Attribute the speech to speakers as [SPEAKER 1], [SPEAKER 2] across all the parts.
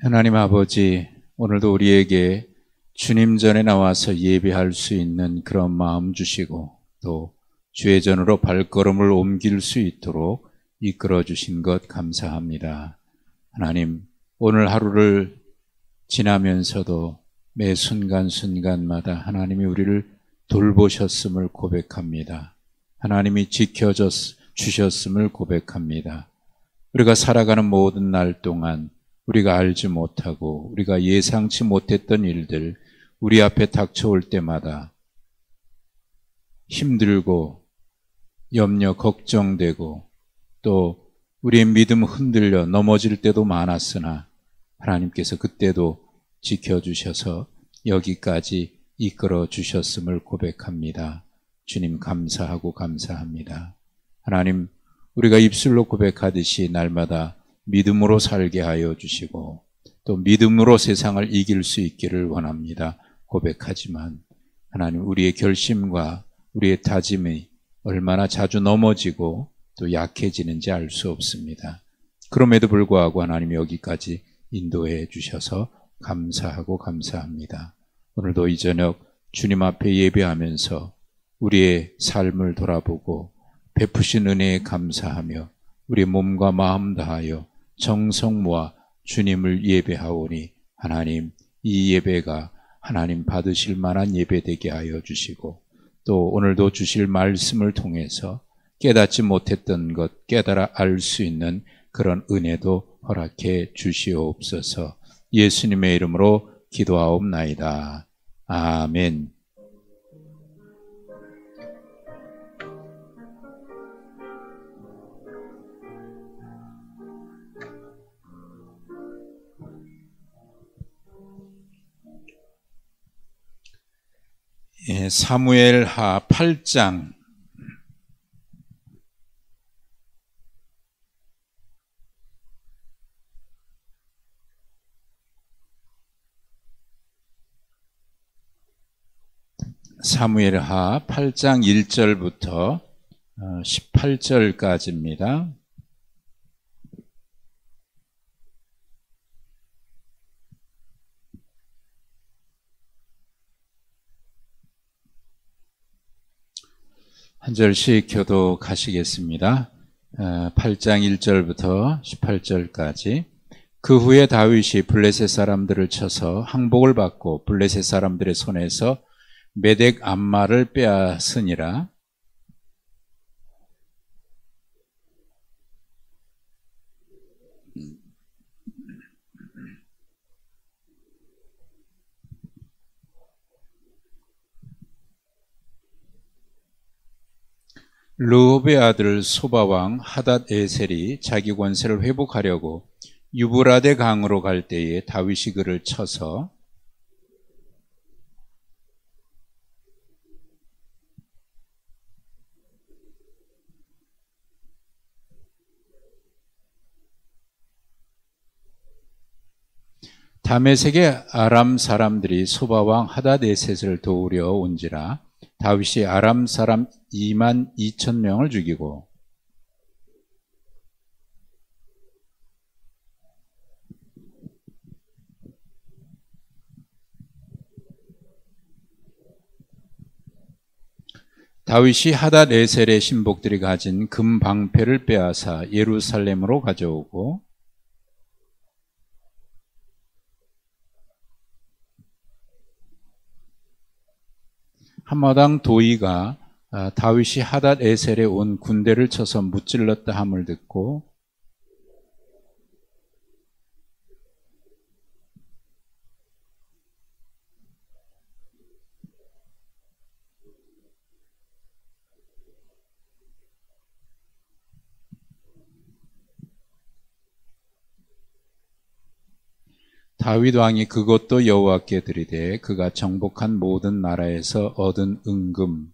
[SPEAKER 1] 하나님 아버지, 오늘도 우리에게 주님 전에 나와서 예배할 수 있는 그런 마음 주시고 또 주의 전으로 발걸음을 옮길 수 있도록 이끌어 주신 것 감사합니다. 하나님, 오늘 하루를 지나면서도 매 순간순간마다 하나님이 우리를 돌보셨음을 고백합니다. 하나님이 지켜주셨음을 고백합니다. 우리가 살아가는 모든 날 동안 우리가 알지 못하고 우리가 예상치 못했던 일들 우리 앞에 닥쳐올 때마다 힘들고 염려, 걱정되고 또 우리의 믿음 흔들려 넘어질 때도 많았으나 하나님께서 그때도 지켜주셔서 여기까지 이끌어 주셨음을 고백합니다. 주님 감사하고 감사합니다. 하나님, 우리가 입술로 고백하듯이 날마다 믿음으로 살게 하여 주시고 또 믿음으로 세상을 이길 수 있기를 원합니다. 고백하지만 하나님, 우리의 결심과 우리의 다짐이 얼마나 자주 넘어지고 또 약해지는지 알 수 없습니다. 그럼에도 불구하고 하나님 여기까지 인도해 주셔서 감사하고 감사합니다. 오늘도 이 저녁 주님 앞에 예배하면서 우리의 삶을 돌아보고 베푸신 은혜에 감사하며 우리 몸과 마음 다하여 정성 모아 주님을 예배하오니 하나님, 이 예배가 하나님 받으실 만한 예배 되게 하여 주시고 또 오늘도 주실 말씀을 통해서 깨닫지 못했던 것 깨달아 알 수 있는 그런 은혜도 허락해 주시옵소서. 예수님의 이름으로 기도하옵나이다. 아멘. 사무엘하 8장 사무엘하 8장 1절부터 18절까지입니다. 한 절씩 교독하시겠습니다. 8장 1절부터 18절까지. 그 후에 다윗이 블레셋 사람들을 쳐서 항복을 받고 블레셋 사람들의 손에서 메덱 암마를 빼앗으니라. 르홉의 아들 소바왕 하닷 에셀이 자기 권세를 회복하려고 유브라데 강으로 갈 때에 다윗이 그를 쳐서 다메섹의 아람 사람들이 소바왕 하닷 에셋을 도우려 온지라. 다윗이 아람 사람 2만 2천 명을 죽이고 다윗이 하닷 에셀의 신복들이 가진 금 방패를 빼앗아 예루살렘으로 가져오고 한마당 도이가 다윗이 하닷 에셀에 온 군대를 쳐서 무찔렀다 함을 듣고 다윗 왕이 그것도 여호와께 드리되 그가 정복한 모든 나라에서 얻은 은금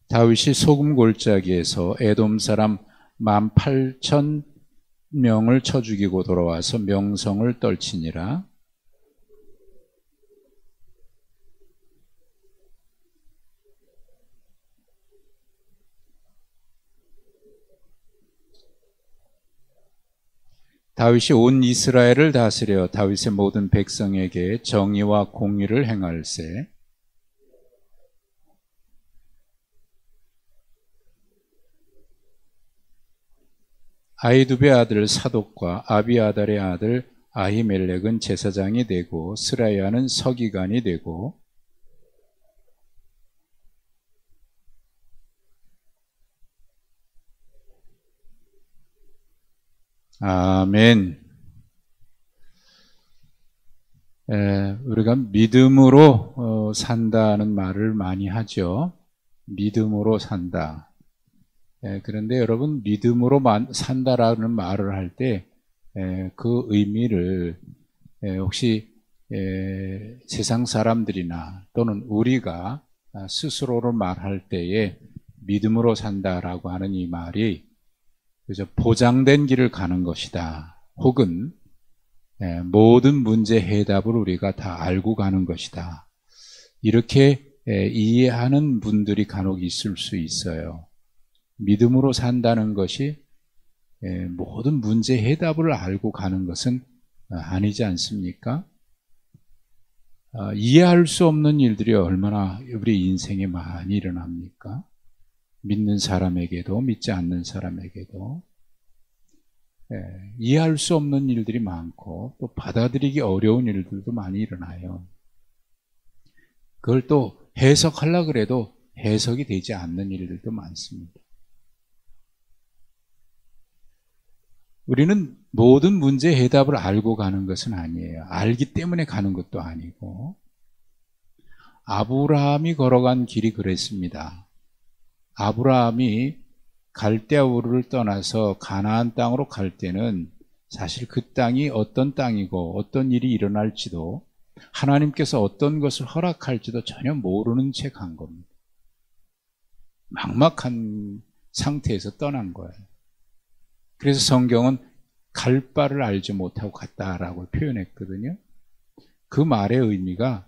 [SPEAKER 1] 다윗이 소금 골짜기에서 에돔 사람 18,000명을 쳐 죽이고 돌아와서 명성을 떨치니라. 다윗이 온 이스라엘을 다스려 다윗의 모든 백성에게 정의와 공의를 행할세. 아히두베의 아들 사독과 아비아달의 아들 아히멜렉은 제사장이 되고 스라야는 서기관이 되고 아멘. 우리가 믿음으로 산다는 말을 많이 하죠. 믿음으로 산다. 그런데 여러분, 믿음으로 산다라는 말을 할 때 그 의미를 혹시 세상 사람들이나 또는 우리가 스스로로 말할 때에 믿음으로 산다라고 하는 이 말이 그저 보장된 길을 가는 것이다. 혹은 모든 문제 해답을 우리가 다 알고 가는 것이다. 이렇게 이해하는 분들이 간혹 있을 수 있어요. 믿음으로 산다는 것이 모든 문제 해답을 알고 가는 것은 아니지 않습니까? 이해할 수 없는 일들이 얼마나 우리 인생에 많이 일어납니까? 믿는 사람에게도 믿지 않는 사람에게도 이해할 수 없는 일들이 많고 또 받아들이기 어려운 일들도 많이 일어나요. 그걸 또 해석하려고 그래도 해석이 되지 않는 일들도 많습니다. 우리는 모든 문제 해답을 알고 가는 것은 아니에요. 알기 때문에 가는 것도 아니고 아브라함이 걸어간 길이 그랬습니다. 아브라함이 갈대아 우르를 떠나서 가나안 땅으로 갈 때는 사실 그 땅이 어떤 땅이고 어떤 일이 일어날지도 하나님께서 어떤 것을 허락할지도 전혀 모르는 채 간 겁니다. 막막한 상태에서 떠난 거예요. 그래서 성경은 갈 바를 알지 못하고 갔다라고 표현했거든요. 그 말의 의미가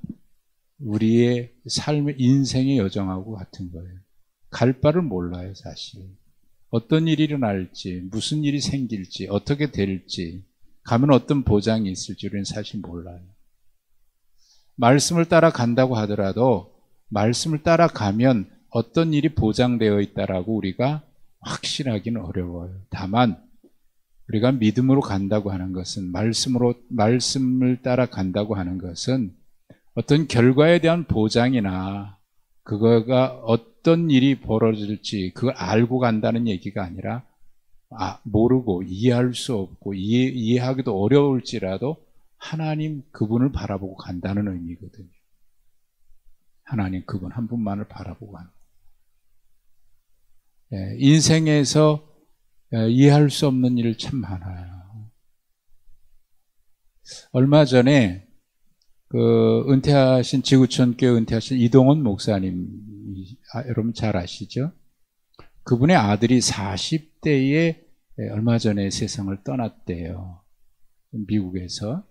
[SPEAKER 1] 우리의 삶의 인생의 여정하고 같은 거예요. 갈 바를 몰라요, 사실. 어떤 일이 일어날지, 무슨 일이 생길지, 어떻게 될지, 가면 어떤 보장이 있을지 우리는 사실 몰라요. 말씀을 따라간다고 하더라도 말씀을 따라가면 어떤 일이 보장되어 있다라고 우리가 확신하기는 어려워요. 다만 우리가 믿음으로 간다고 하는 것은 말씀을 따라간다고 하는 것은 어떤 결과에 대한 보장이나 그거가 어떤 일이 벌어질지 그걸 알고 간다는 얘기가 아니라 모르고 이해할 수 없고 이해하기도 어려울지라도 하나님 그분을 바라보고 간다는 의미거든요. 하나님 그분 한 분만을 바라보고 가는 거예요. 인생에서 이해할 수 없는 일 참 많아요. 얼마 전에 은퇴하신 지구촌 교회 은퇴하신 이동원 목사님 여러분 잘 아시죠? 그분의 아들이 40대에 얼마 전에 세상을 떠났대요. 미국에서.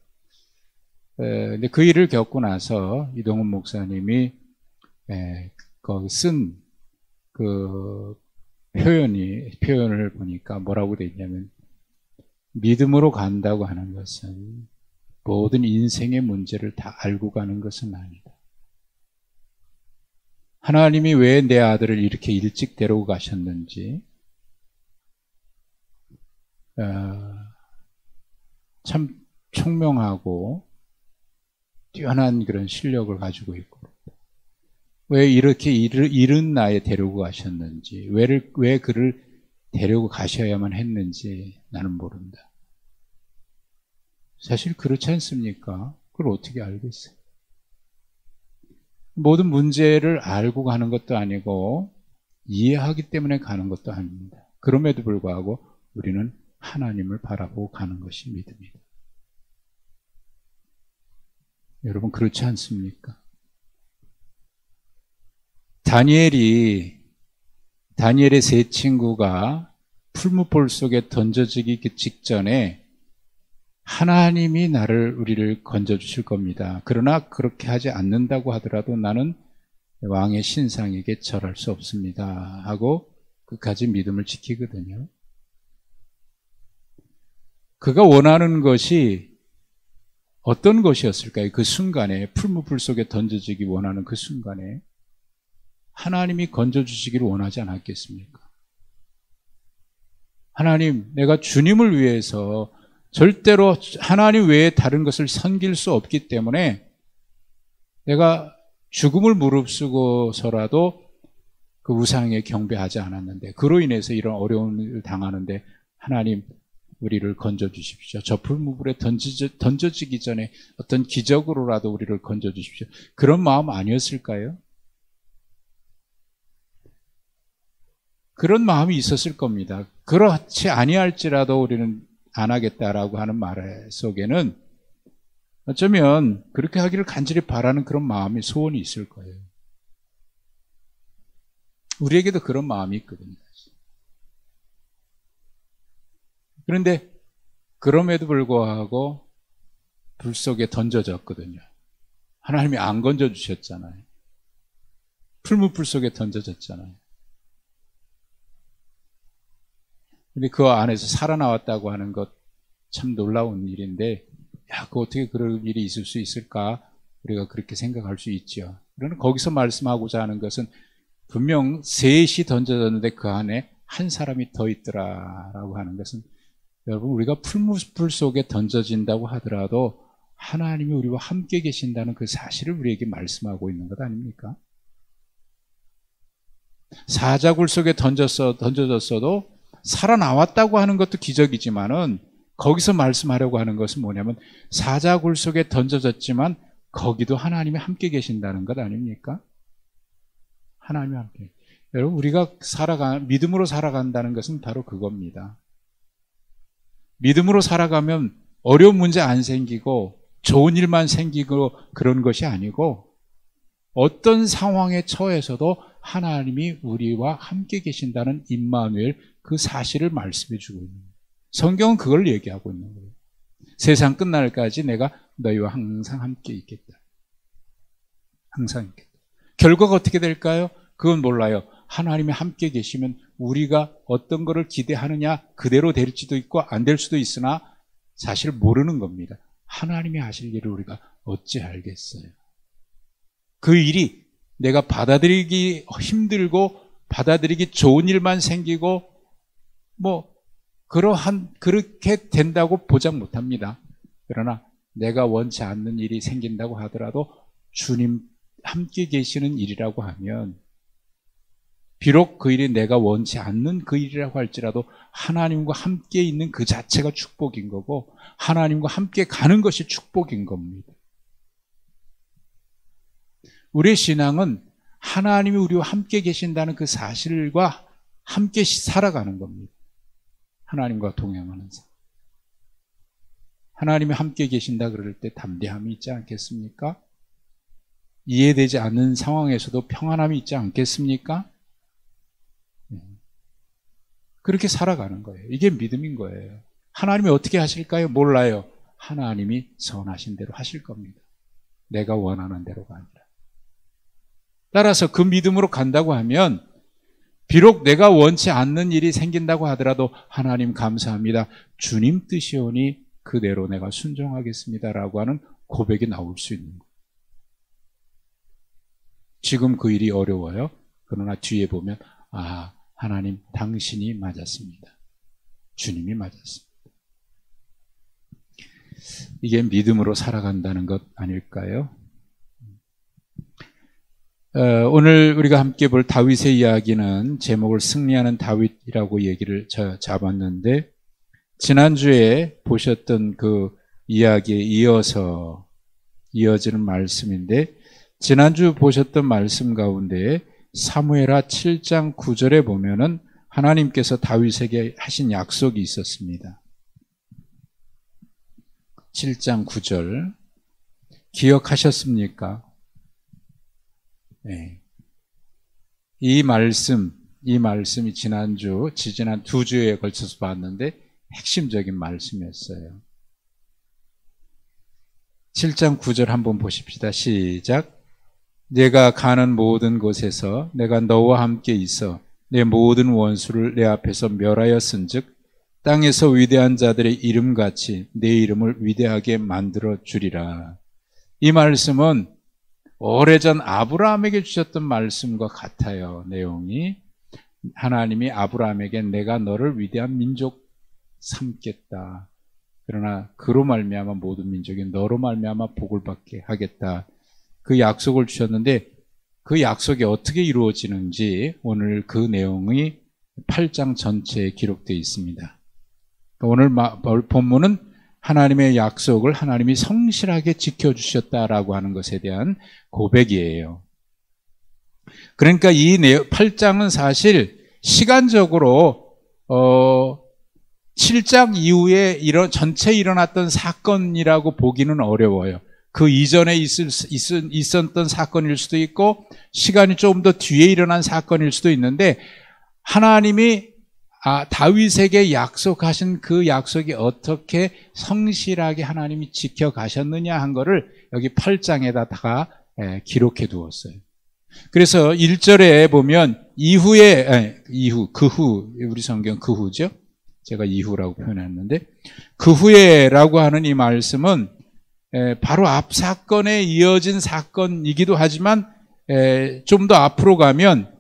[SPEAKER 1] 근데 그 일을 겪고 나서 이동원 목사님이 거기 쓴 표현을 보니까 뭐라고 돼 있냐면 믿음으로 간다고 하는 것은 모든 인생의 문제를 다 알고 가는 것은 아니다. 하나님이 왜 내 아들을 이렇게 일찍 데리고 가셨는지 참 총명하고 뛰어난 그런 실력을 가지고 있고 왜 이렇게 이른 나이에 데리고 가셨는지 왜 그를 데리고 가셔야만 했는지 나는 모른다. 사실 그렇지 않습니까? 그걸 어떻게 알겠어요? 모든 문제를 알고 가는 것도 아니고 이해하기 때문에 가는 것도 아닙니다. 그럼에도 불구하고 우리는 하나님을 바라보고 가는 것이 믿음이다. 여러분 그렇지 않습니까? 다니엘의 세 친구가 풀무볼 속에 던져지기 직전에 하나님이 우리를 건져주실 겁니다. 그러나 그렇게 하지 않는다고 하더라도 나는 왕의 신상에게 절할 수 없습니다 하고 끝까지 믿음을 지키거든요. 그가 원하는 것이 어떤 것이었을까요? 그 순간에, 풀무불 속에 던져지기 원하는 그 순간에 하나님이 건져주시기를 원하지 않았겠습니까? 하나님, 내가 주님을 위해서 절대로 하나님 외에 다른 것을 섬길 수 없기 때문에 내가 죽음을 무릅쓰고서라도 그 우상에 경배하지 않았는데, 그로 인해서 이런 어려움을 당하는데 하나님 우리를 건져주십시오. 저 풀무불에 던져지기 전에 어떤 기적으로라도 우리를 건져주십시오. 그런 마음 아니었을까요? 그런 마음이 있었을 겁니다. 그렇지 아니할지라도 우리는 안 하겠다라고 하는 말 속에는 어쩌면 그렇게 하기를 간절히 바라는 그런 마음이, 소원이 있을 거예요. 우리에게도 그런 마음이 있거든요. 그런데 그럼에도 불구하고 불 속에 던져졌거든요. 하나님이 안 건져주셨잖아요. 풀무불 속에 던져졌잖아요. 근데 그 안에서 살아나왔다고 하는 것 참 놀라운 일인데, 야, 그 어떻게 그럴 일이 있을 수 있을까? 우리가 그렇게 생각할 수 있죠. 그러나 거기서 말씀하고자 하는 것은 분명 셋이 던져졌는데 그 안에 한 사람이 더 있더라라고 하는 것은, 여러분, 우리가 풀무불 속에 던져진다고 하더라도 하나님이 우리와 함께 계신다는 그 사실을 우리에게 말씀하고 있는 것 아닙니까? 사자굴 속에 던져졌어도 살아나왔다고 하는 것도 기적이지만은, 거기서 말씀하려고 하는 것은 뭐냐면 사자굴 속에 던져졌지만 거기도 하나님이 함께 계신다는 것 아닙니까? 하나님이 함께. 여러분, 우리가 믿음으로 살아간다는 것은 바로 그겁니다. 믿음으로 살아가면 어려운 문제 안 생기고 좋은 일만 생기고 그런 것이 아니고, 어떤 상황에 처해서도 하나님이 우리와 함께 계신다는 임마누엘, 그 사실을 말씀해 주고 있는 거예요. 성경은 그걸 얘기하고 있는 거예요. 세상 끝날까지 내가 너희와 항상 함께 있겠다. 항상 있겠다. 결과가 어떻게 될까요? 그건 몰라요. 하나님이 함께 계시면 우리가 어떤 거를 기대하느냐 그대로 될지도 있고 안 될 수도 있으나 사실 모르는 겁니다. 하나님이 하실 일을 우리가 어찌 알겠어요? 그 일이 내가 받아들이기 힘들고 받아들이기 좋은 일만 생기고 그렇게 된다고 보장 못합니다. 그러나 내가 원치 않는 일이 생긴다고 하더라도 주님 함께 계시는 일이라고 하면, 비록 그 일이 내가 원치 않는 그 일이라고 할지라도 하나님과 함께 있는 그 자체가 축복인 거고, 하나님과 함께 가는 것이 축복인 겁니다. 우리의 신앙은 하나님이 우리와 함께 계신다는 그 사실과 함께 살아가는 겁니다. 하나님과 동행하는 삶. 하나님이 함께 계신다 그럴 때 담대함이 있지 않겠습니까? 이해되지 않는 상황에서도 평안함이 있지 않겠습니까? 그렇게 살아가는 거예요. 이게 믿음인 거예요. 하나님이 어떻게 하실까요? 몰라요. 하나님이 선하신 대로 하실 겁니다. 내가 원하는 대로가 아니라. 따라서 그 믿음으로 간다고 하면, 비록 내가 원치 않는 일이 생긴다고 하더라도 하나님 감사합니다. 주님 뜻이오니 그대로 내가 순종하겠습니다라고 하는 고백이 나올 수 있는 거예요. 지금 그 일이 어려워요. 그러나 뒤에 보면 하나님 당신이 맞았습니다. 주님이 맞았습니다. 이게 믿음으로 살아간다는 것 아닐까요? 오늘 우리가 함께 볼 다윗의 이야기는 제목을 승리하는 다윗이라고 얘기를 잡았는데, 지난주에 보셨던 그 이야기에 이어지는 말씀인데, 지난주 보셨던 말씀 가운데 사무엘하 7장 9절에 보면은 하나님께서 다윗에게 하신 약속이 있었습니다. 7장 9절 기억하셨습니까? 네. 이 말씀이 지난 두 주에 걸쳐서 봤는데 핵심적인 말씀이었어요. 7장 9절 한번 보십시다. 시작. 내가 가는 모든 곳에서 내가 너와 함께 있어 내 모든 원수를 내 앞에서 멸하였은즉 땅에서 위대한 자들의 이름같이 내 이름을 위대하게 만들어 주리라. 이 말씀은 오래전 아브라함에게 주셨던 말씀과 같아요. 내용이 하나님이 아브라함에게 내가 너를 위대한 민족 삼겠다. 그러나 그로 말미암아 모든 민족이 너로 말미암아 복을 받게 하겠다. 그 약속을 주셨는데 그 약속이 어떻게 이루어지는지 오늘 그 내용이 8장 전체에 기록되어 있습니다. 오늘 본문은 하나님의 약속을 하나님이 성실하게 지켜주셨다라고 하는 것에 대한 고백이에요. 그러니까 이 8장은 사실 시간적으로 7장 이후에 전체 일어났던 사건이라고 보기는 어려워요. 그 이전에 있었던 사건일 수도 있고 시간이 조금 더 뒤에 일어난 사건일 수도 있는데 하나님이 다윗에게 약속하신 그 약속이 어떻게 성실하게 하나님이 지켜가셨느냐 한 거를 여기 8장에다가 기록해 두었어요. 그래서 1절에 보면 그 후, 우리 성경 그 후죠. 제가 이후라고 표현했는데 그 후에라고 하는 이 말씀은 바로 앞 사건에 이어진 사건이기도 하지만 좀 더 앞으로 가면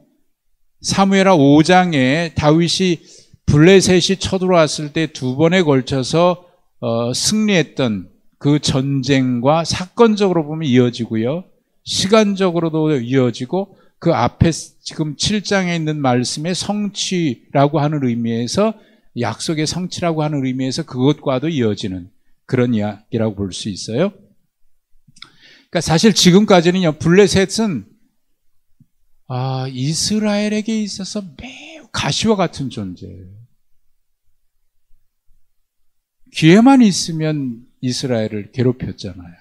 [SPEAKER 1] 사무엘하 5장에 다윗이 블레셋이 쳐들어왔을 때 두 번에 걸쳐서 승리했던 그 전쟁과 사건적으로 보면 이어지고요. 시간적으로도 이어지고 그 앞에 지금 7장에 있는 말씀의 성취라고 하는 의미에서 약속의 성취라고 하는 의미에서 그것과도 이어지는 그런 이야기라고 볼 수 있어요. 그러니까 사실 지금까지는요, 블레셋은 이스라엘에게 있어서 매우 가시와 같은 존재예요. 기회만 있으면 이스라엘을 괴롭혔잖아요.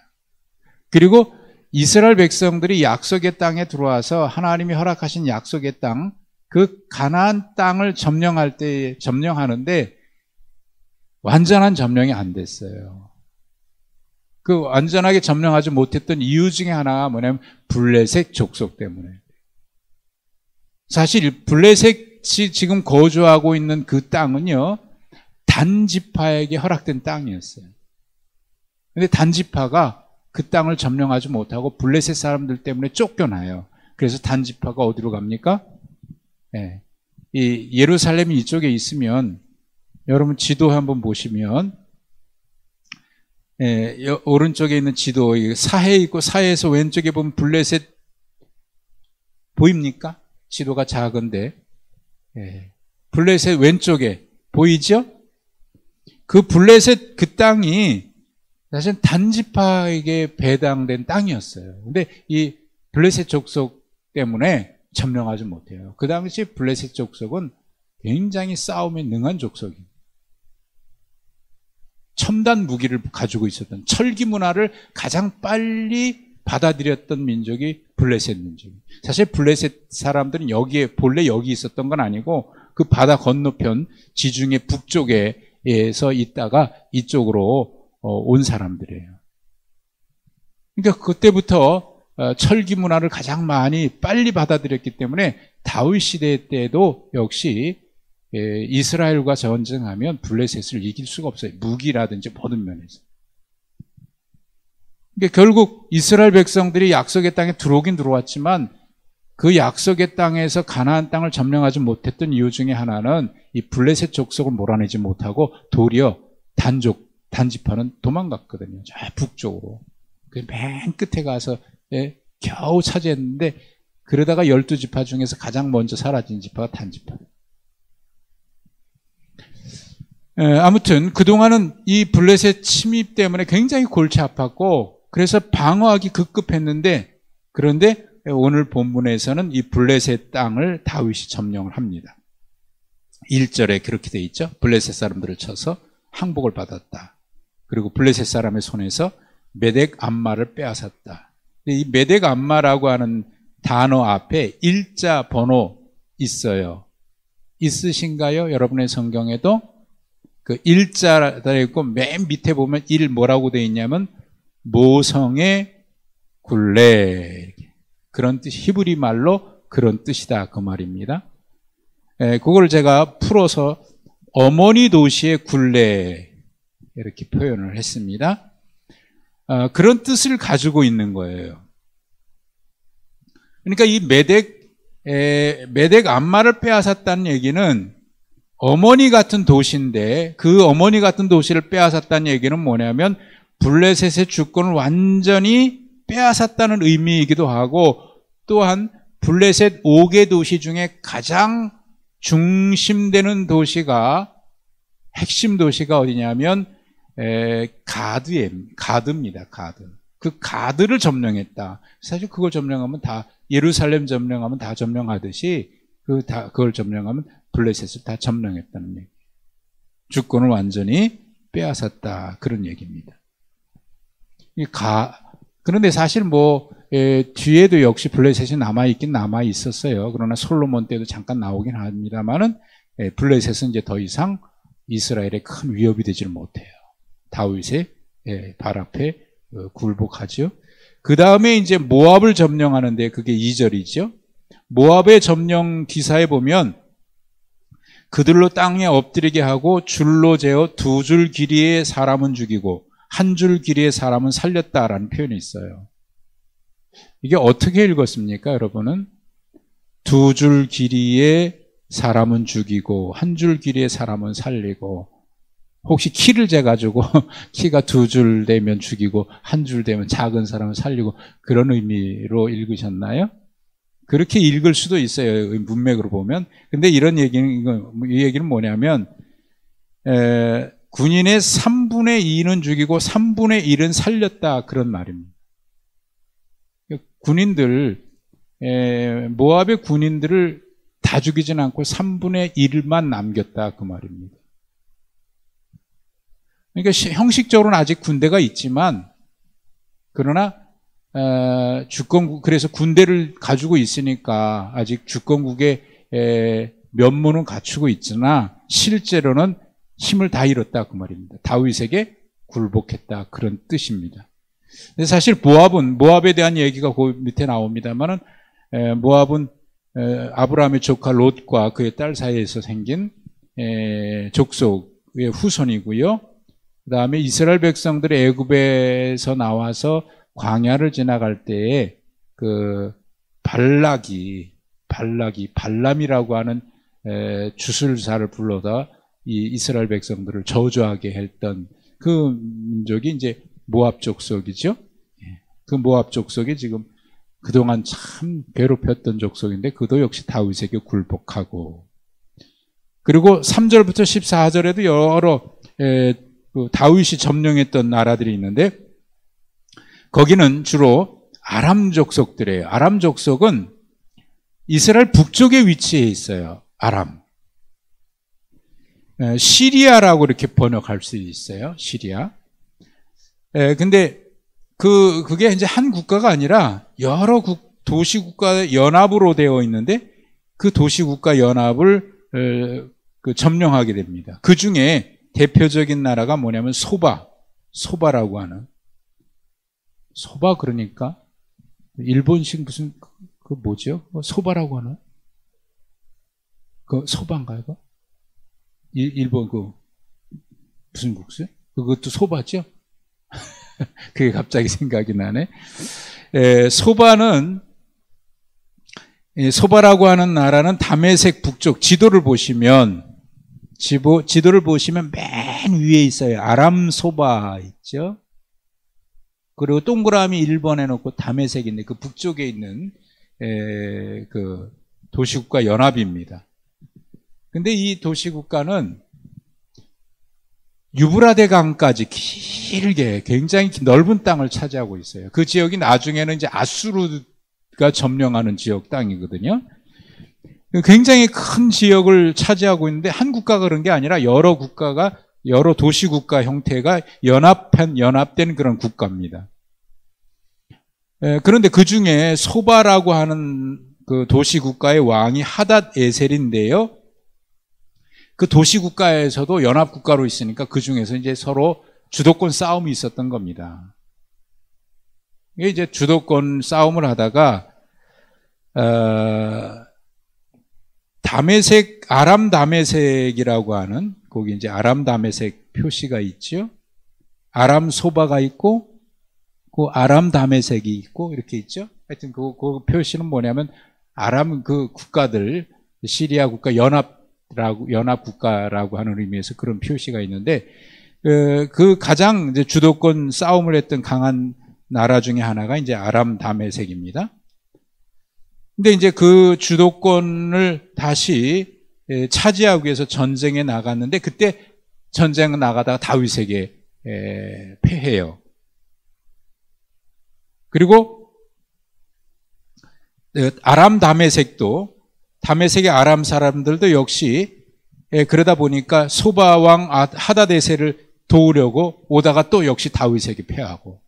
[SPEAKER 1] 그리고 이스라엘 백성들이 약속의 땅에 들어와서 하나님이 허락하신 약속의 땅, 그 가나안 땅을 점령하는데 완전한 점령이 안 됐어요. 그 완전하게 점령하지 못했던 이유 중에 하나가 뭐냐면 블레셋 족속 때문에. 사실 블레셋이 지금 거주하고 있는 그 땅은요, 단지파에게 허락된 땅이었어요. 근데 단지파가 그 땅을 점령하지 못하고 블레셋 사람들 때문에 쫓겨나요. 그래서 단지파가 어디로 갑니까? 이 예루살렘이 이쪽에 있으면 여러분 지도 한번 보시면 오른쪽에 있는 지도 사해 있고 사해에서 왼쪽에 보면 블레셋 보입니까? 지도가 작은데 블레셋 왼쪽에 보이죠? 그 블레셋 그 땅이 사실 단지파에게 배당된 땅이었어요. 근데 이 블레셋 족속 때문에 점령하지 못해요. 그 당시 블레셋 족속은 굉장히 싸움에 능한 족속이에요. 첨단 무기를 가지고 있었던 철기 문화를 가장 빨리 받아들였던 민족이 블레셋 민족이에요. 사실 블레셋 사람들은 본래 여기 있었던 건 아니고 그 바다 건너편 지중해 북쪽에서 있다가 이쪽으로 온 사람들이에요. 그러니까 그때부터 철기 문화를 가장 많이 빨리 받아들였기 때문에 다윗 시대 때도 역시 이스라엘과 전쟁하면 블레셋을 이길 수가 없어요. 무기라든지 모든 면에서. 그러니까 결국 이스라엘 백성들이 약속의 땅에 들어오긴 들어왔지만 그 약속의 땅에서 가나안 땅을 점령하지 못했던 이유 중에 하나는 이 블레셋 족속을 몰아내지 못하고 도리어 단지파는 도망갔거든요. 저 북쪽으로. 맨 끝에 가서 겨우 차지했는데 그러다가 12지파 중에서 가장 먼저 사라진 지파가 단지파. 아무튼 그동안은 이 블레셋 침입 때문에 굉장히 골치 아팠고 그래서 방어하기 급급했는데 그런데 오늘 본문에서는 이 블레셋 땅을 다윗이 점령을 합니다. 1절에 그렇게 돼 있죠. 블레셋 사람들을 쳐서 항복을 받았다. 그리고 블레셋 사람의 손에서 메덱 암마를 빼앗았다. 이 메덱 암마라고 하는 단어 앞에 일자 번호 있어요. 있으신가요? 여러분의 성경에도 그 일자가 있고 맨 밑에 보면 일 뭐라고 되어 있냐면 모성의 굴레. 그런 뜻, 히브리 말로 그런 뜻이다 그 말입니다. 그걸 제가 풀어서 어머니 도시의 굴레 이렇게 표현을 했습니다. 그런 뜻을 가지고 있는 거예요. 그러니까 이 메덱 암마를 빼앗았다는 얘기는 어머니 같은 도시인데, 그 어머니 같은 도시를 빼앗았다는 얘기는 뭐냐면 블레셋의 주권을 완전히 빼앗았다는 의미이기도 하고, 또한 블레셋 5개 도시 중에 가장 중심되는 도시가, 핵심 도시가 어디냐면 가드입니다. 가드. 그 가드를 점령했다. 사실 그걸 점령하면 다, 예루살렘 점령하면 다 점령하듯이 그걸 점령하면 블레셋을 다 점령했다는 얘기. 주권을 완전히 빼앗았다. 그런 얘기입니다. 그런데 사실 뒤에도 역시 블레셋이 남아있긴 남아있었어요. 그러나 솔로몬 때도 잠깐 나오긴 합니다만은, 블레셋은 이제 더 이상 이스라엘에 큰 위협이 되질 못해요. 다윗의 발 앞에 굴복하죠. 그 다음에 이제 모압을 점령하는데, 그게 2절이죠. 모압의 점령 기사에 보면 그들로 땅에 엎드리게 하고 줄로 재어 2줄 길이의 사람은 죽이고 1줄 길이의 사람은 살렸다라는 표현이 있어요. 이게 어떻게 읽었습니까, 여러분은? 2줄 길이의 사람은 죽이고 1줄 길이의 사람은 살리고, 혹시 키를 재가지고 키가 2줄 되면 죽이고 1줄 되면 작은 사람을 살리고, 그런 의미로 읽으셨나요? 그렇게 읽을 수도 있어요, 문맥으로 보면. 근데 이 얘기는 뭐냐면, 군인의 3분의 2는 죽이고 3분의 1은 살렸다, 그런 말입니다. 모압의 군인들을 다 죽이진 않고 3분의 1만 남겼다, 그 말입니다. 그러니까 형식적으로는 아직 군대가 있지만, 그러나 그래서 군대를 가지고 있으니까 아직 주권국의 면모는 갖추고 있으나 실제로는 힘을 다 잃었다, 그 말입니다. 다윗에게 굴복했다, 그런 뜻입니다. 근데 사실 모압에 대한 얘기가 그 밑에 나옵니다만은, 모압은 아브라함의 조카 롯과 그의 딸 사이에서 생긴 족속의 후손이고요. 그 다음에 이스라엘 백성들이 애굽에서 나와서 광야를 지나갈 때에 발람이라고 하는 주술사를 불러다 이 이스라엘 백성들을 저주하게 했던 그 민족이 이제 모압 족속이죠. 그 모압 족속이 지금 그동안 참 괴롭혔던 족속인데, 그도 역시 다윗에게 굴복하고, 그리고 3절부터 14절에도 여러 다윗이 점령했던 나라들이 있는데, 거기는 주로 아람 족속들이에요. 아람 족속은 이스라엘 북쪽에 위치해 있어요. 아람. 시리아라고 이렇게 번역할 수 있어요. 시리아. 근데 그게 이제 한 국가가 아니라 여러 도시국가 연합으로 되어 있는데, 그 도시국가 연합을 점령하게 됩니다. 그 중에 대표적인 나라가 뭐냐면 소바라고 하는, 소바, 그러니까 일본식 무슨 뭐죠? 소바라고 하는 소바인가요? 일본 무슨 국수? 그것도 소바죠? 그게 갑자기 생각이 나네. 소바라고 하는 나라는 다메섹 북쪽 지도를 보시면 맨 위에 있어요. 아람 소바 있죠? 그리고 동그라미 1번 해놓고 다메섹인데, 그 북쪽에 있는 그 도시국가 연합입니다. 근데 이 도시국가는 유브라데 강까지 길게 굉장히 넓은 땅을 차지하고 있어요. 그 지역이 나중에는 이제 아수르가 점령하는 지역 땅이거든요. 굉장히 큰 지역을 차지하고 있는데, 한 국가가 그런 게 아니라 여러 도시국가 형태가 연합된 그런 국가입니다. 그런데 그 중에 소바라고 하는 그 도시국가의 왕이 하닷 에셀인데요. 그 도시국가에서도 연합국가로 있으니까 그 중에서 이제 서로 주도권 싸움이 있었던 겁니다. 이게 이제 주도권 싸움을 하다가 다메섹, 아람 다메섹이라고 하는, 거기 이제 아람 다메섹 표시가 있죠. 아람 소바가 있고, 그 아람 다메섹이 있고, 이렇게 있죠. 하여튼 그 표시는 뭐냐면, 아람 그 국가들, 시리아 국가 연합 국가라고 하는 의미에서 그런 표시가 있는데, 그 가장 이제 주도권 싸움을 했던 강한 나라 중에 하나가 이제 아람 다메섹입니다. 근데 이제 그 주도권을 다시 차지하기 위해서 전쟁에 나갔는데, 그때 전쟁 나가다가 다윗에게 패해요. 그리고 아람 다메섹의 아람 사람들도 역시 그러다 보니까 소바 왕 하다데셀을 도우려고 오다가 또 역시 다윗에게 패하고,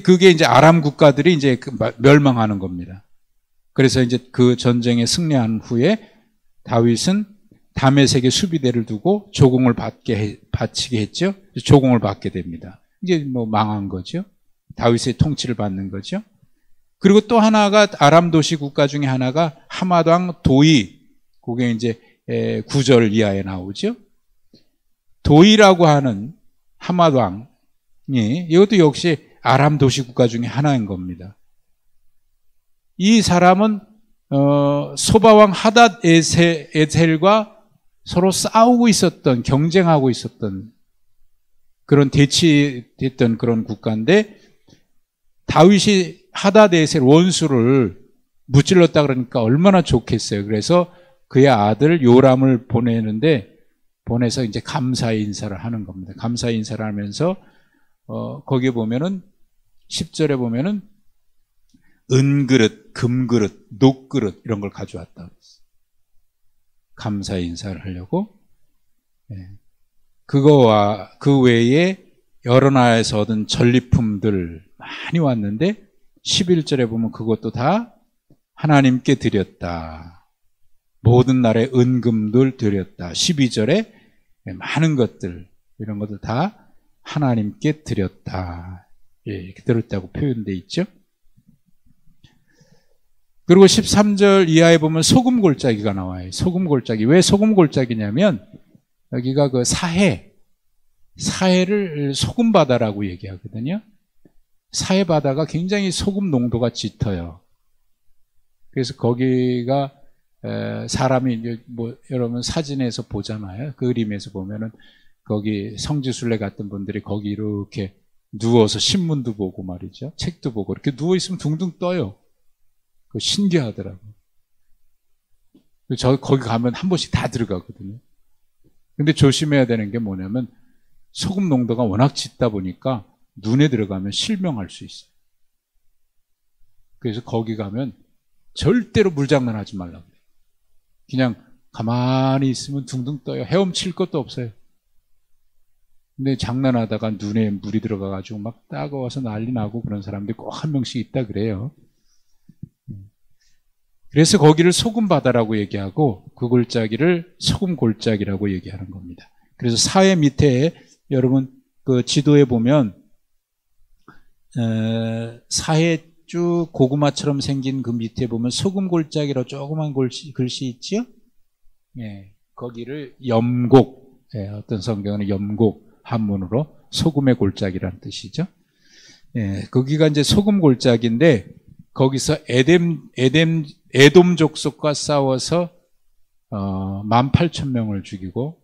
[SPEAKER 1] 그게 이제 아람 국가들이 이제 멸망하는 겁니다. 그래서 이제 그 전쟁에 승리한 후에 다윗은 다메섹의 수비대를 두고 조공을 바치게 했죠. 조공을 받게 됩니다. 이제 뭐 망한 거죠. 다윗의 통치를 받는 거죠. 그리고 또 하나가 아람 도시 국가 중에 하나가 하맛 왕 도이, 그게 이제 9절 이하에 나오죠. 도이라고 하는 하맛 왕이, 이것도 역시 아람 도시 국가 중에 하나인 겁니다. 이 사람은 소바 왕 하닷 에셀과 서로 싸우고 있었던, 경쟁하고 있었던 그런 대치됐던 그런 국가인데, 다윗이 하닷 에셀 원수를 무찔렀다 그러니까 얼마나 좋겠어요. 그래서 그의 아들 요람을 보내서 이제 감사 인사를 하는 겁니다. 감사 인사를 하면서 거기에 보면은 10절에 보면은 은그릇, 금그릇, 녹그릇 이런 걸 가져왔다. 감사 인사를 하려고. 그거와 그 외에 여러 나라에서 얻은 전리품들 많이 왔는데 11절에 보면 그것도 다 하나님께 드렸다. 모든 나라의 은금들 드렸다. 12절에 많은 것들, 이런 것들 다 하나님께 드렸다. 이렇게 드렸다고 표현되어 있죠. 그리고 13절 이하에 보면 소금 골짜기가 나와요. 소금 골짜기. 왜 소금 골짜기냐면 여기가 그 사해를 소금 바다라고 얘기하거든요. 사해 바다가 굉장히 소금 농도가 짙어요. 그래서 거기가 사람이 뭐 여러분 사진에서 보잖아요. 그 그림에서 보면은 거기 성지순례 같은 분들이 거기 이렇게 누워서 신문도 보고 말이죠. 책도 보고 이렇게 누워 있으면 둥둥 떠요. 그 신기하더라고요. 저 거기 가면 한 번씩 다 들어가거든요. 근데 조심해야 되는 게 뭐냐면 소금 농도가 워낙 짙다 보니까 눈에 들어가면 실명할 수 있어요. 그래서 거기 가면 절대로 물장난 하지 말라고 그래요. 그냥 가만히 있으면 둥둥 떠요. 헤엄칠 것도 없어요. 근데 장난하다가 눈에 물이 들어가가지고 막 따가워서 난리 나고 그런 사람들이 꼭 한 명씩 있다 그래요. 그래서 거기를 소금 바다라고 얘기하고 그 골짜기를 소금 골짜기라고 얘기하는 겁니다. 그래서 사해 밑에 여러분 그 지도에 보면 사해 쭉 고구마처럼 생긴 그 밑에 보면 소금 골짜기로 조그만 글씨 있죠? 예, 거기를 염곡, 어떤 성경은 염곡 한문으로 소금의 골짜기라는 뜻이죠. 예, 거기가 이제 소금 골짜기인데 거기서 에돔 족속과 싸워서 18,000명을 죽이고,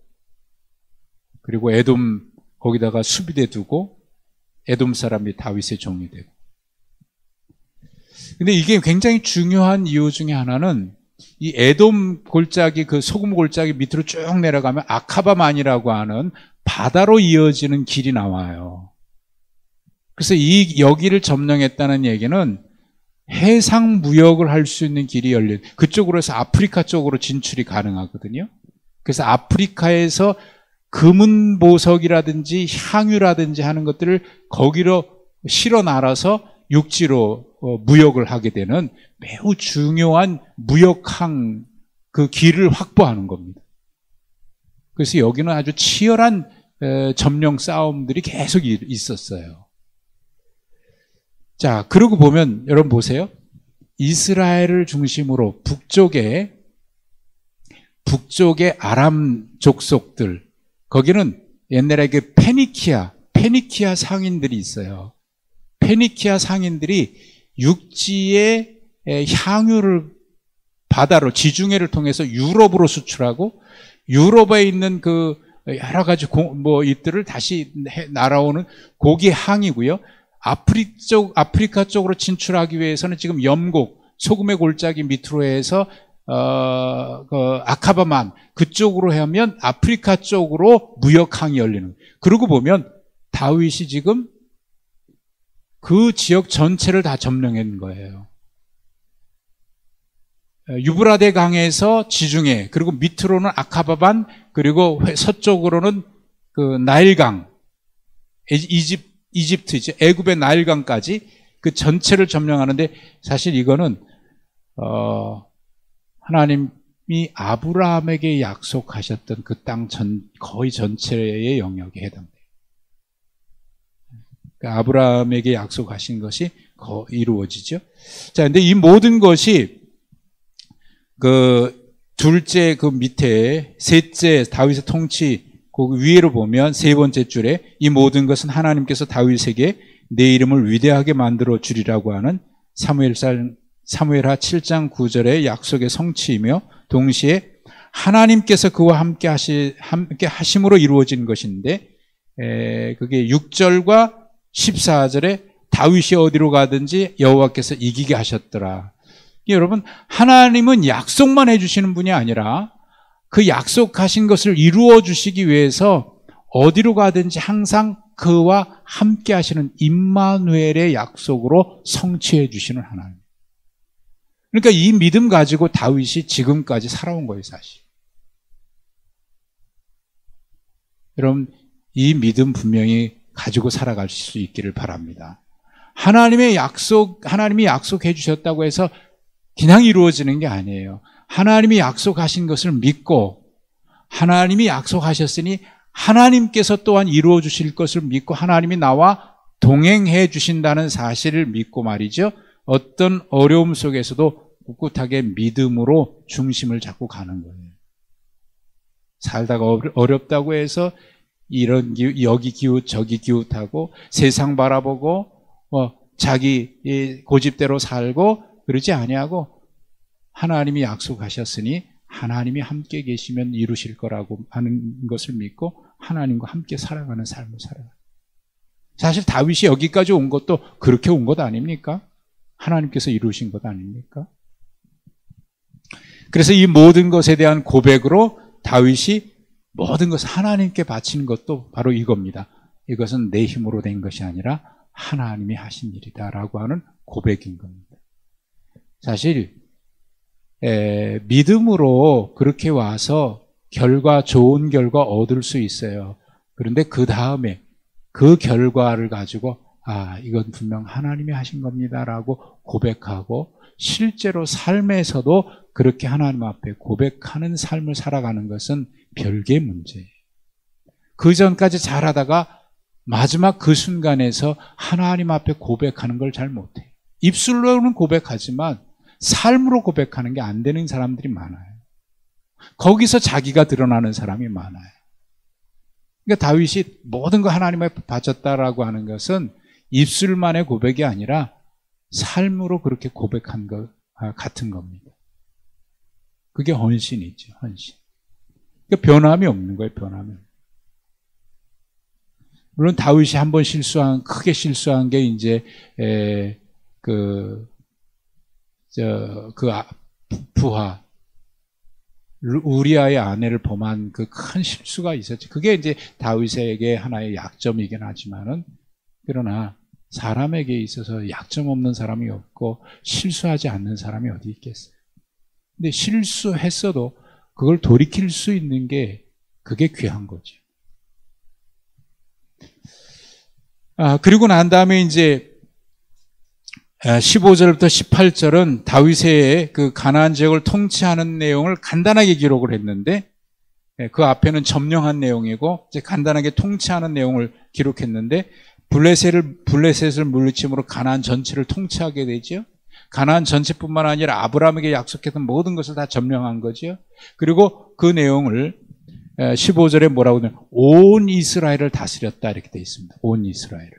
[SPEAKER 1] 그리고 에돔 거기다가 수비대 두고 에돔 사람이 다윗의 종이 되고. 근데 이게 굉장히 중요한 이유 중에 하나는 이 에돔 골짜기, 그 소금 골짜기 밑으로 쭉 내려가면 아카바만이라고 하는 바다로 이어지는 길이 나와요. 그래서 이 여기를 점령했다는 얘기는 해상 무역을 할 수 있는 길이 열린, 그쪽으로 해서 아프리카 쪽으로 진출이 가능하거든요. 그래서 아프리카에서 금은 보석이라든지 향유라든지 하는 것들을 거기로 실어 날아서 육지로 무역을 하게 되는 매우 중요한 무역항, 그 길을 확보하는 겁니다. 그래서 여기는 아주 치열한 점령 싸움들이 계속 있었어요. 자, 그러고 보면 여러분 보세요. 이스라엘을 중심으로 북쪽에 아람 족속들, 거기는 옛날에 그 페니키아 상인들이 있어요. 페니키아 상인들이 육지의 향유를 바다로 지중해를 통해서 유럽으로 수출하고, 유럽에 있는 그 여러 가지 이들을 다시 날아오는 고기 항이고요. 아프리카 쪽으로 진출하기 위해서는 지금 염곡, 소금의 골짜기 밑으로 해서 아카바만 그쪽으로 하면 아프리카 쪽으로 무역항이 열리는. 그러고 보면 다윗이 지금 그 지역 전체를 다 점령한 거예요. 유브라데 강에서 지중해, 그리고 밑으로는 아카바반, 그리고 서쪽으로는 그 나일강, 이집트, 이제 애굽의 나일강까지 그 전체를 점령하는데, 사실 이거는 하나님이 아브라함에게 약속하셨던 그 땅 거의 전체의 영역에 해당돼요. 그러니까 아브라함에게 약속하신 것이 이루어지죠. 자, 근데 이 모든 것이 그 둘째 그 밑에 셋째 다윗의 통치 그 위에로 보면 세 번째 줄에 이 모든 것은 하나님께서 다윗에게 내 이름을 위대하게 만들어 주리라고 하는 사무엘하 7장 9절의 약속의 성취이며, 동시에 하나님께서 그와 함께 하심으로 이루어진 것인데, 그게 6절과 14절에 다윗이 어디로 가든지 여호와께서 이기게 하셨더라. 여러분, 하나님은 약속만 해주시는 분이 아니라 그 약속하신 것을 이루어 주시기 위해서 어디로 가든지 항상 그와 함께 하시는 임마누엘의 약속으로 성취해 주시는 하나님. 그러니까 이 믿음 가지고 다윗이 지금까지 살아온 거예요, 사실. 여러분, 이 믿음 분명히 가지고 살아갈 수 있기를 바랍니다. 하나님이 약속해 주셨다고 해서 그냥 이루어지는 게 아니에요. 하나님이 약속하신 것을 믿고, 하나님이 약속하셨으니 하나님께서 또한 이루어 주실 것을 믿고, 하나님이 나와 동행해 주신다는 사실을 믿고 말이죠. 어떤 어려움 속에서도 꿋꿋하게 믿음으로 중심을 잡고 가는 거예요. 살다가 어렵다고 해서 여기 기웃 저기 기웃하고 세상 바라보고 자기 고집대로 살고 그러지 아니하고, 하나님이 약속하셨으니 하나님이 함께 계시면 이루실 거라고 하는 것을 믿고 하나님과 함께 살아가는 삶을 살아가요. 사실 다윗이 여기까지 온 것도 그렇게 온 것 아닙니까? 하나님께서 이루신 것 아닙니까? 그래서 이 모든 것에 대한 고백으로 다윗이 모든 것을 하나님께 바치는 것도 바로 이겁니다. 이것은 내 힘으로 된 것이 아니라 하나님이 하신 일이다라고 하는 고백인 겁니다. 사실 믿음으로 그렇게 와서 좋은 결과 얻을 수 있어요. 그런데 그 다음에 그 결과를 가지고 이건 분명 하나님이 하신 겁니다라고 고백하고, 실제로 삶에서도 그렇게 하나님 앞에 고백하는 삶을 살아가는 것은 별개의 문제예요. 그 전까지 잘하다가 마지막 그 순간에서 하나님 앞에 고백하는 걸 잘 못해요. 입술로는 고백하지만 삶으로 고백하는 게 안 되는 사람들이 많아요. 거기서 자기가 드러나는 사람이 많아요. 그러니까 다윗이 모든 거 하나님에 바쳤다라고 하는 것은 입술만의 고백이 아니라 삶으로 그렇게 고백한 것 같은 겁니다. 그게 헌신이죠, 헌신. 그러니까 변함이 없는 거예요, 변함이. 물론 다윗이 한번 크게 실수한 게 이제 부하 우리아의 아내를 범한 그 큰 실수가 있었죠. 그게 이제 다윗에게 하나의 약점이긴 하지만은, 그러나 사람에게 있어서 약점 없는 사람이 없고 실수하지 않는 사람이 어디 있겠어요. 근데 실수했어도 그걸 돌이킬 수 있는 게 그게 귀한 거죠. 그리고 난 다음에 이제 15절부터 18절은 다윗의 그 가나안 지역을 통치하는 내용을 간단하게 기록을 했는데, 그 앞에는 점령한 내용이고 이제 간단하게 통치하는 내용을 기록했는데, 블레셋을 물리침으로 가나안 전체를 통치하게 되죠. 가나안 전체뿐만 아니라 아브라함에게 약속했던 모든 것을 다 점령한 거죠. 그리고 그 내용을 15절에 뭐라고 하냐면 온 이스라엘을 다스렸다 이렇게 되어 있습니다. 온 이스라엘을.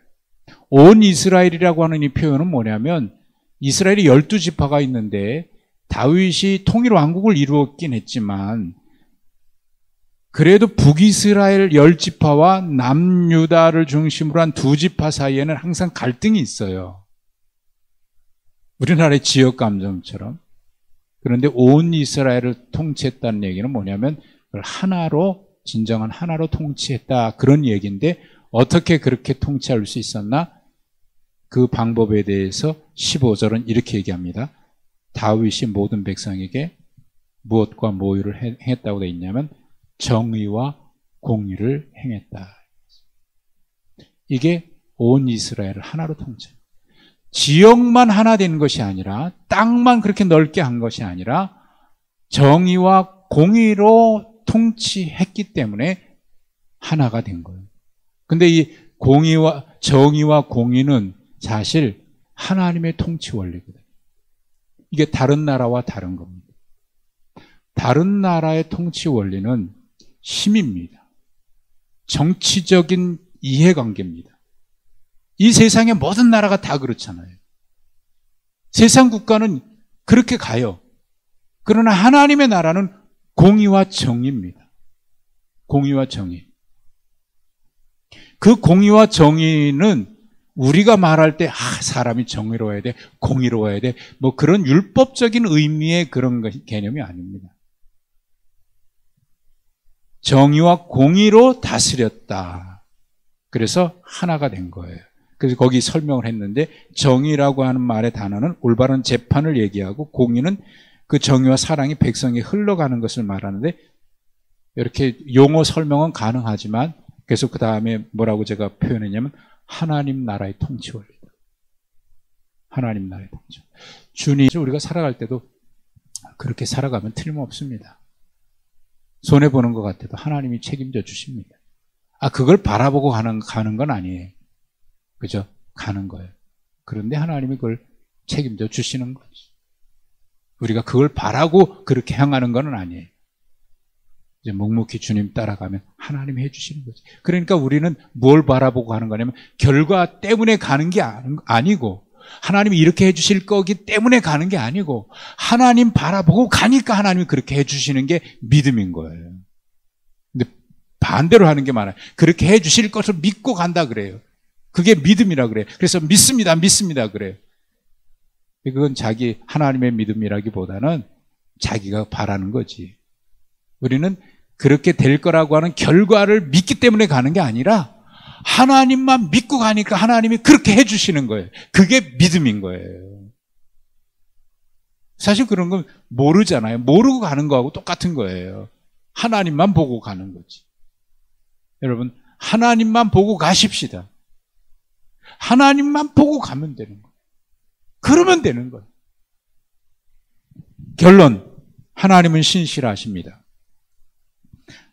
[SPEAKER 1] 온 이스라엘이라고 하는 이 표현은 뭐냐면 이스라엘이 12지파가 있는데 다윗이 통일 왕국을 이루었긴 했지만 그래도 북이스라엘 10지파와 남유다를 중심으로 한 2지파 사이에는 항상 갈등이 있어요. 우리나라의 지역 감정처럼. 그런데 온 이스라엘을 통치했다는 얘기는 뭐냐면 그걸 하나로, 진정한 하나로 통치했다 그런 얘기인데 어떻게 그렇게 통치할 수 있었나? 그 방법에 대해서 15절은 이렇게 얘기합니다. 다윗이 모든 백성에게 무엇과 모유를 행했다고 되어 있냐면 정의와 공의를 행했다. 이게 온 이스라엘을 하나로 통치. 지역만 하나 된 것이 아니라 땅만 그렇게 넓게 한 것이 아니라 정의와 공의로 통치했기 때문에 하나가 된 거예요. 근데 이 정의와 공의는 사실 하나님의 통치 원리거든요. 이게 다른 나라와 다른 겁니다. 다른 나라의 통치 원리는 힘입니다. 정치적인 이해관계입니다. 이 세상의 모든 나라가 다 그렇잖아요. 세상 국가는 그렇게 가요. 그러나 하나님의 나라는 공의와 정의입니다. 공의와 정의. 그 공의와 정의는 우리가 말할 때 사람이 정의로워야 돼, 공의로워야 돼, 뭐 그런 율법적인 의미의 그런 개념이 아닙니다. 정의와 공의로 다스렸다. 그래서 하나가 된 거예요. 그래서 거기 설명을 했는데 정의라고 하는 말의 단어는 올바른 재판을 얘기하고 공의는 그 정의와 사랑이 백성에 흘러가는 것을 말하는데 이렇게 용어 설명은 가능하지만 계속 그 다음에 뭐라고 제가 표현했냐면 하나님 나라의 통치 원리다. 하나님 나라의 통치. 주님, 우리가 살아갈 때도 그렇게 살아가면 틀림없습니다. 손해보는 것 같아도 하나님이 책임져 주십니다. 그걸 바라보고 가는 건 아니에요. 그죠? 가는 거예요. 그런데 하나님이 그걸 책임져 주시는 거지. 우리가 그걸 바라고 그렇게 향하는 건 아니에요. 이제 묵묵히 주님 따라가면 하나님이 해주시는 거지. 그러니까 우리는 뭘 바라보고 가는 거냐면 결과 때문에 가는 게 아니고 하나님이 이렇게 해주실 거기 때문에 가는 게 아니고 하나님 바라보고 가니까 하나님이 그렇게 해주시는 게 믿음인 거예요. 근데 반대로 하는 게 많아요. 그렇게 해주실 것을 믿고 간다 그래요. 그게 믿음이라 그래요. 그래서 믿습니다 그래요. 그건 자기 하나님의 믿음이라기보다는 자기가 바라는 거지. 우리는 그렇게 될 거라고 하는 결과를 믿기 때문에 가는 게 아니라 하나님만 믿고 가니까 하나님이 그렇게 해주시는 거예요. 그게 믿음인 거예요. 사실 그런 건 모르잖아요. 모르고 가는 거하고 똑같은 거예요. 하나님만 보고 가는 거지. 여러분, 하나님만 보고 가십시다. 하나님만 보고 가면 되는 거예요. 그러면 되는 거예요. 결론, 하나님은 신실하십니다.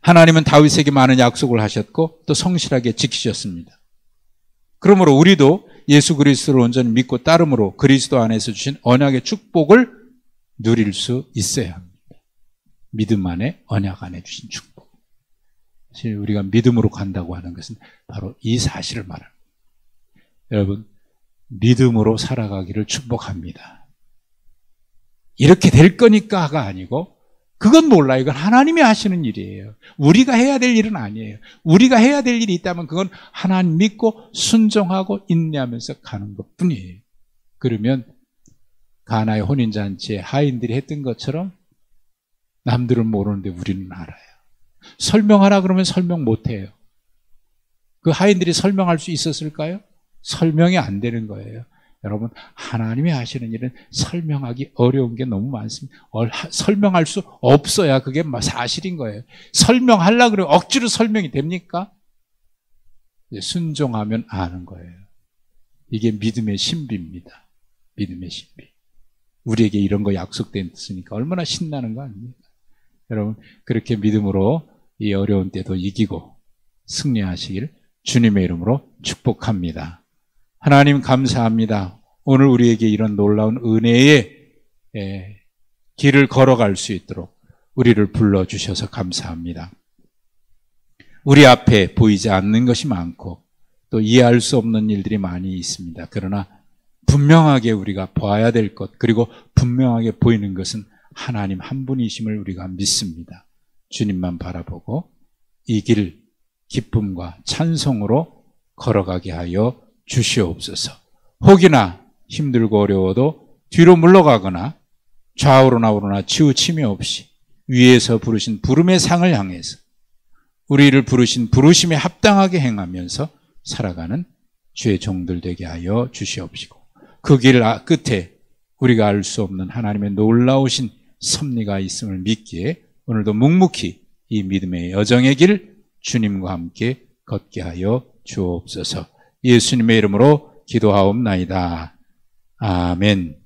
[SPEAKER 1] 하나님은 다윗에게 많은 약속을 하셨고 또 성실하게 지키셨습니다. 그러므로 우리도 예수 그리스도를 온전히 믿고 따름으로 그리스도 안에서 주신 언약의 축복을 누릴 수 있어야 합니다. 믿음 안에, 언약 안에 주신 축복. 사실 우리가 믿음으로 간다고 하는 것은 바로 이 사실을 말합니다. 여러분, 믿음으로 살아가기를 축복합니다. 이렇게 될 거니까가 아니고 그건 몰라요. 이건 하나님이 하시는 일이에요. 우리가 해야 될 일은 아니에요. 우리가 해야 될 일이 있다면 그건 하나님 믿고 순종하고 인내하면서 가는 것뿐이에요. 그러면 가나의 혼인잔치에 하인들이 했던 것처럼 남들은 모르는데 우리는 알아요. 설명하라 그러면 설명 못해요. 그 하인들이 설명할 수 있었을까요? 설명이 안 되는 거예요. 여러분, 하나님이 하시는 일은 설명하기 어려운 게 너무 많습니다. 설명할 수 없어야 그게 사실인 거예요. 설명하려고 그러면 억지로 설명이 됩니까? 순종하면 아는 거예요. 이게 믿음의 신비입니다. 믿음의 신비. 우리에게 이런 거 약속됐으니까 얼마나 신나는 거 아닙니까? 여러분, 그렇게 믿음으로 이 어려운 때도 이기고 승리하시길 주님의 이름으로 축복합니다. 하나님 감사합니다. 오늘 우리에게 이런 놀라운 은혜의 길을 걸어갈 수 있도록 우리를 불러주셔서 감사합니다. 우리 앞에 보이지 않는 것이 많고 또 이해할 수 없는 일들이 많이 있습니다. 그러나 분명하게 우리가 봐야 될 것, 그리고 분명하게 보이는 것은 하나님 한 분이심을 우리가 믿습니다. 주님만 바라보고 이 길 기쁨과 찬송으로 걸어가게 하여 주시옵소서. 혹이나 힘들고 어려워도 뒤로 물러가거나 좌우로나 우로나 치우침이 없이 위에서 부르신 부름의 상을 향해서 우리를 부르신 부르심에 합당하게 행하면서 살아가는 주의 종들 되게 하여 주시옵시고, 그 길 끝에 우리가 알 수 없는 하나님의 놀라우신 섭리가 있음을 믿기에 오늘도 묵묵히 이 믿음의 여정의 길 주님과 함께 걷게 하여 주옵소서. 예수님의 이름으로 기도하옵나이다. 아멘.